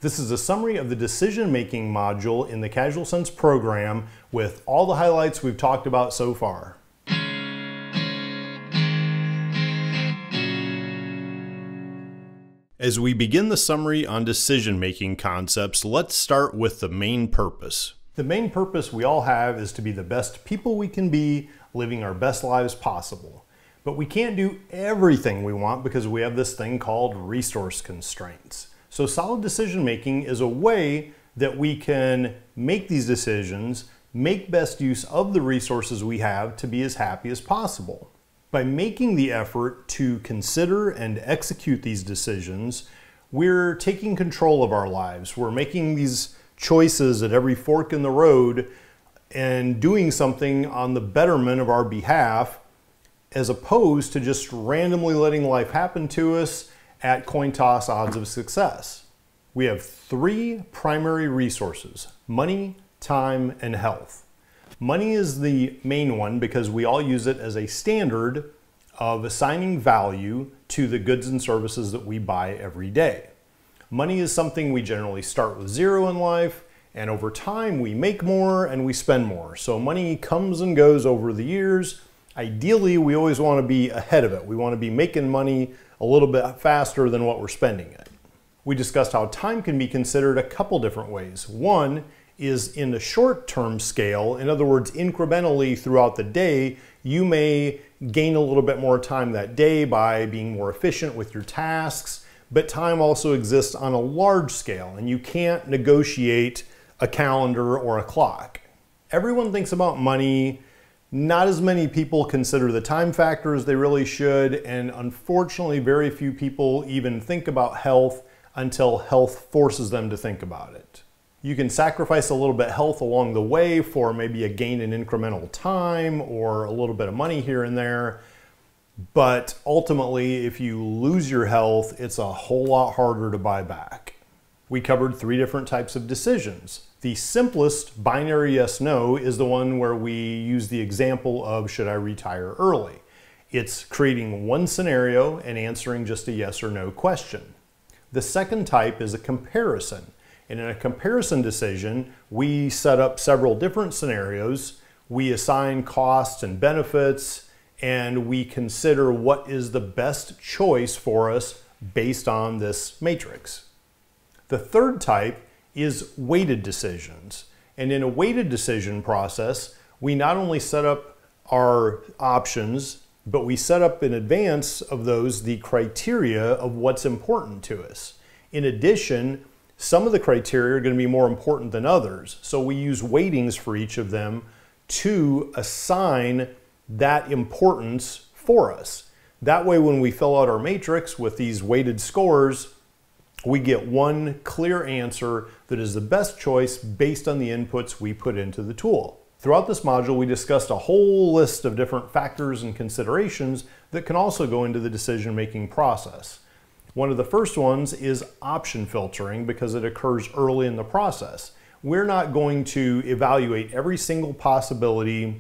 This is a summary of the decision-making module in the Casual Sense program with all the highlights we've talked about so far. As we begin the summary on decision-making concepts, let's start with the main purpose. The main purpose we all have is to be the best people we can be, living our best lives possible. But we can't do everything we want because we have this thing called resource constraints. So solid decision-making is a way that we can make these decisions, make best use of the resources we have to be as happy as possible. By making the effort to consider and execute these decisions, we're taking control of our lives. We're making these choices at every fork in the road and doing something on the betterment of our behalf, as opposed to just randomly letting life happen to us at coin toss odds of success. We have three primary resources: money, time, and health. Money is the main one because we all use it as a standard of assigning value to the goods and services that we buy every day. Money is something we generally start with zero in life, and over time we make more and we spend more. So money comes and goes over the years. Ideally, we always want to be ahead of it. We want to be making money a little bit faster than what we're spending it. We discussed how time can be considered a couple different ways. One is in the short-term scale. In other words, incrementally throughout the day, you may gain a little bit more time that day by being more efficient with your tasks, but time also exists on a large scale, and you can't negotiate a calendar or a clock. Everyone thinks about money. Not as many people consider the time factor as they really should, and unfortunately, very few people even think about health until health forces them to think about it. You can sacrifice a little bit of health along the way for maybe a gain in incremental time or a little bit of money here and there, but ultimately, if you lose your health, it's a whole lot harder to buy back. We covered three different types of decisions. The simplest binary yes/no is the one where we use the example of should I retire early. It's creating one scenario and answering just a yes or no question. The second type is a comparison. And in a comparison decision, we set up several different scenarios. We assign costs and benefits, and we consider what is the best choice for us based on this matrix. The third type is weighted decisions. And in a weighted decision process, we not only set up our options, but we set up in advance of those the criteria of what's important to us. In addition, some of the criteria are going to be more important than others. So we use weightings for each of them to assign that importance for us. That way, when we fill out our matrix with these weighted scores, we get one clear answer that is the best choice based on the inputs we put into the tool. Throughout this module, we discussed a whole list of different factors and considerations that can also go into the decision-making process. One of the first ones is option filtering because it occurs early in the process. We're not going to evaluate every single possibility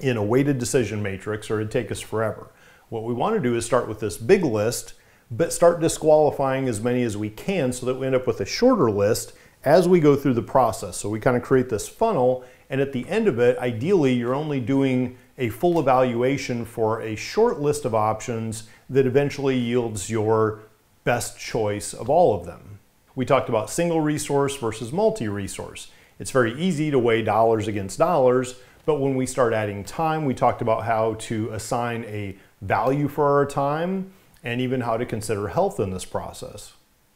in a weighted decision matrix or it'd take us forever. What we want to do is start with this big list, but start disqualifying as many as we can so that we end up with a shorter list as we go through the process. So we kind of create this funnel, and at the end of it, ideally, you're only doing a full evaluation for a short list of options that eventually yields your best choice of all of them. We talked about single resource versus multi-resource. It's very easy to weigh dollars against dollars, but when we start adding time, we talked about how to assign a value for our time and even how to consider health in this process.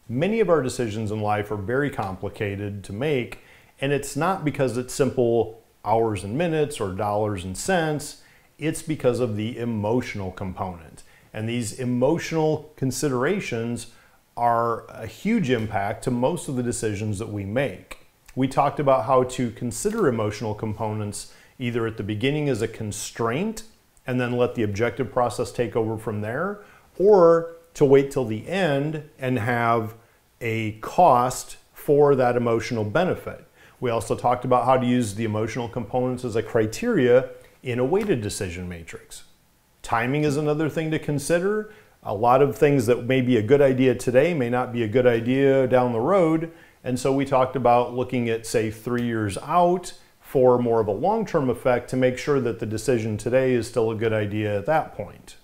Many of our decisions in life are very complicated to make, and it's not because it's simple hours and minutes or dollars and cents. It's because of the emotional component. And these emotional considerations are a huge impact to most of the decisions that we make. We talked about how to consider emotional components either at the beginning as a constraint and then let the objective process take over from there, or to wait till the end and have a cost for that emotional benefit. We also talked about how to use the emotional components as a criteria in a weighted decision matrix. Timing is another thing to consider. A lot of things that may be a good idea today may not be a good idea down the road, And so we talked about looking at, say, 3 years out for more of a long-term effect to make sure that the decision today is still a good idea at that point.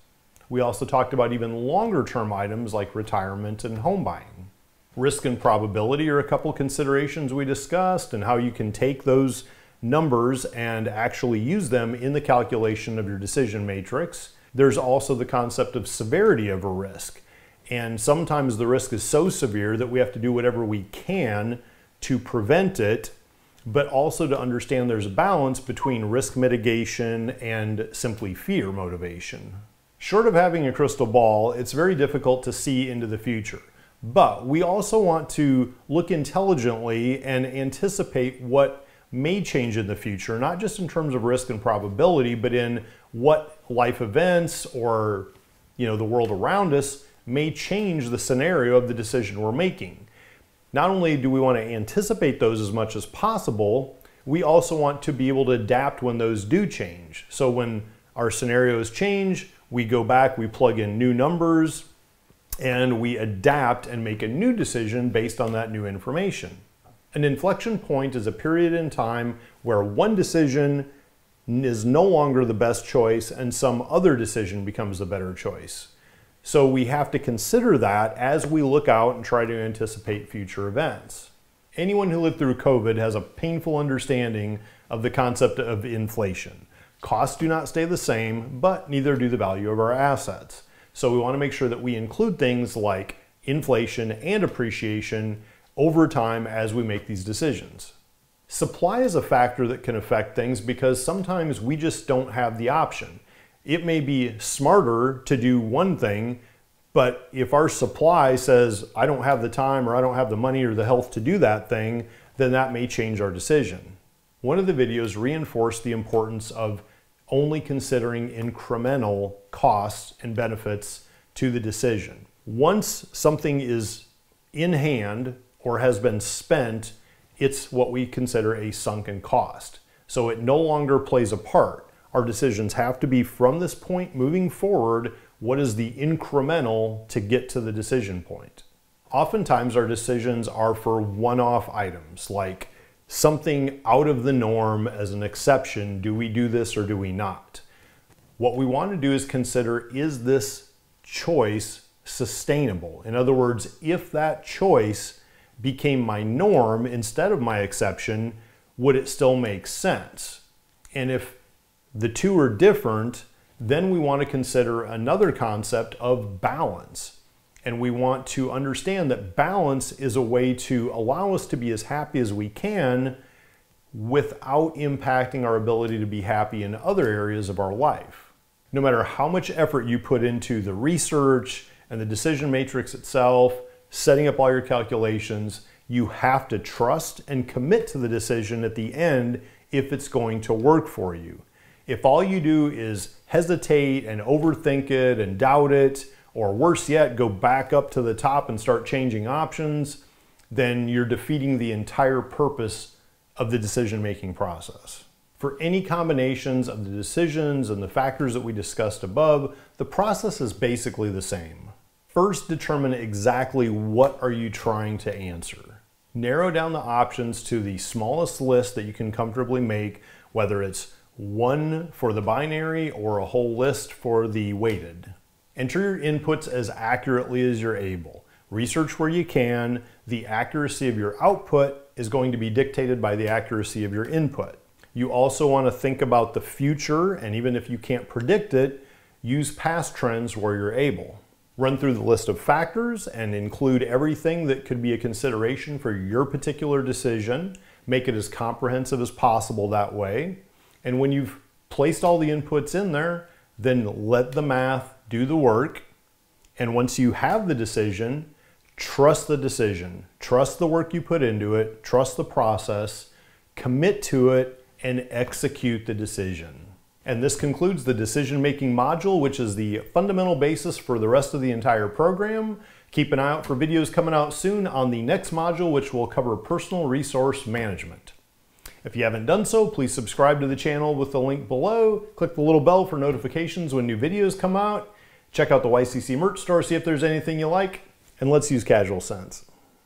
We also talked about even longer-term items like retirement and home buying. Risk and probability are a couple considerations we discussed, and how you can take those numbers and actually use them in the calculation of your decision matrix. There's also the concept of severity of a risk. And sometimes the risk is so severe that we have to do whatever we can to prevent it, but also to understand there's a balance between risk mitigation and simply fear motivation. Short of having a crystal ball, it's very difficult to see into the future. But we also want to look intelligently and anticipate what may change in the future, not just in terms of risk and probability, but in what life events or the world around us may change the scenario of the decision we're making. Not only do we want to anticipate those as much as possible, we also want to be able to adapt when those do change. So when our scenarios change, we go back, we plug in new numbers, and we adapt and make a new decision based on that new information. An inflection point is a period in time where one decision is no longer the best choice and some other decision becomes the better choice. So we have to consider that as we look out and try to anticipate future events. Anyone who lived through COVID has a painful understanding of the concept of inflation. Costs do not stay the same, but neither do the value of our assets. So we want to make sure that we include things like inflation and appreciation over time as we make these decisions. Supply is a factor that can affect things because sometimes we just don't have the option. It may be smarter to do one thing, but if our supply says, I don't have the time or I don't have the money or the health to do that thing, then that may change our decision. One of the videos reinforced the importance of only considering incremental costs and benefits to the decision. Once something is in hand or has been spent, it's what we consider a sunken cost. So it no longer plays a part. Our decisions have to be from this point moving forward, what is the incremental to get to the decision point? Oftentimes our decisions are for one-off items, like something out of the norm as an exception. Do we do this or do we not? What we want to do is consider, is this choice sustainable? In other words, if that choice became my norm instead of my exception, would it still make sense? And if the two are different, then we want to consider another concept of balance. And we want to understand that balance is a way to allow us to be as happy as we can without impacting our ability to be happy in other areas of our life. No matter how much effort you put into the research and the decision matrix itself, setting up all your calculations, you have to trust and commit to the decision at the end if it's going to work for you. If all you do is hesitate and overthink it and doubt it, or worse yet, go back up to the top and start changing options, then you're defeating the entire purpose of the decision-making process. For any combinations of the decisions and the factors that we discussed above, the process is basically the same. First, determine exactly what are you trying to answer. Narrow down the options to the smallest list that you can comfortably make, whether it's one for the binary or a whole list for the weighted. Enter your inputs as accurately as you're able. Research where you can. The accuracy of your output is going to be dictated by the accuracy of your input. You also want to think about the future, and even if you can't predict it, use past trends where you're able. Run through the list of factors and include everything that could be a consideration for your particular decision. Make it as comprehensive as possible that way. And when you've placed all the inputs in there, then let the math do the work. And once you have the decision, trust the decision. Trust the work you put into it. Trust the process. Commit to it and execute the decision. And this concludes the decision-making module, which is the fundamental basis for the rest of the entire program. Keep an eye out for videos coming out soon on the next module, which will cover personal resource management. If you haven't done so, please subscribe to the channel with the link below. Click the little bell for notifications when new videos come out. Check out the YCC merch store, see if there's anything you like, and let's use casual sense.